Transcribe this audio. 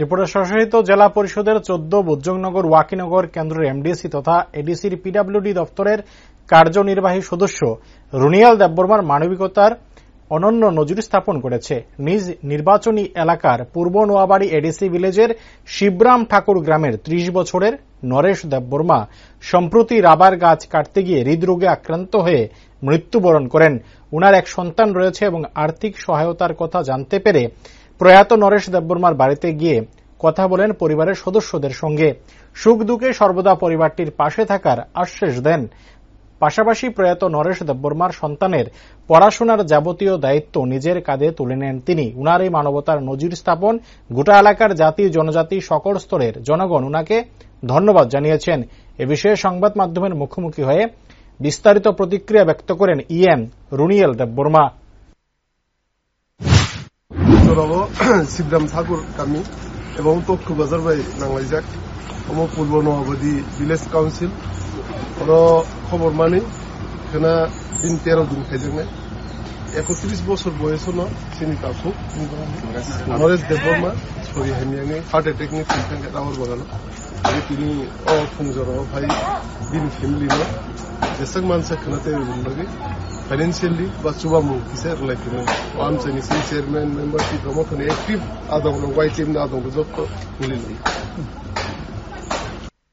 ত্রিপুরা স্বশাসিত জেলা পরিষদের 14 বুজ্জংনগর ওয়াকিনগর কেন্দ্রের এমডিসি তথা এডিসির পিডব্লিউডি দপ্তরের কার্যনির্বাহী সদস্য রুনিয়াল দেববর্মার মানবিকতার অনন্য নজির স্থাপন করেছে। নিজ নির্বাচনী এলাকার পূর্ব নোয়াবাড়ি এডিসি ভিলেজের শিবরাম ঠাকুর গ্রামের 30 বছরের নরেশ দেববর্মা সম্প্রতি রাবার গাছ কাটতে গিয়ে হৃদরোগে আক্রান্ত হয়ে মৃত্যুবরণ করেন। উনার এক সন্তান রয়েছে এবং আর্থিক সহায়তার কথা জানতে পেরে প্রয়াত নরেশ দেববর্মার বাড়িতে গিয়ে কথা বলেন পরিবারের সদস্যদের সঙ্গে। সুখ দুঃখে সর্বদা পরিবারটির পাশে থাকার আশ্বাস দেন। পাশাপাশি প্রয়াত নরেশ দেববর্মার সন্তানের পড়াশোনার যাবতীয় দায়িত্ব নিজের কাঁধে তুলে নেন তিনি। উনার এই মানবতার নজির স্থাপন গোটা এলাকার জাতি জনজাতি সকল স্তরের জনগণ উনাকে ধন্যবাদ জানিয়েছেন। এ বিষয়ে সংবাদ মাধ্যমের মুখোমুখি হয়ে বিস্তারিত প্রতিক্রিয়া ব্যক্ত করেন ইএম রুনিয়াল দেববর্মা। শিবরাম ঠাকুর গামী এবং তক্ষু বাজার by নাংলাইজাক Purba Noabari village council খবর মানি এখানে দিন 13 দিন খাইজে 31 বছর বয়স চিনি কাকু নরেশ দেববর্মা সরি হামিয়ানি হার্ট এটেক নিয়ে চিন্তা রাওয়ার বাগানো তিনি ফুংজর ভাই দিন ফ্যামিলি যেসব মানসা খানাতে লগে फाइनेंशियली बा चुबामु किसे लाइफिनो आम चनि चेयरमैन मेंबरशिप रमो खने एक्टिव आदम वाई टीम ना आदम जब तो मिलिल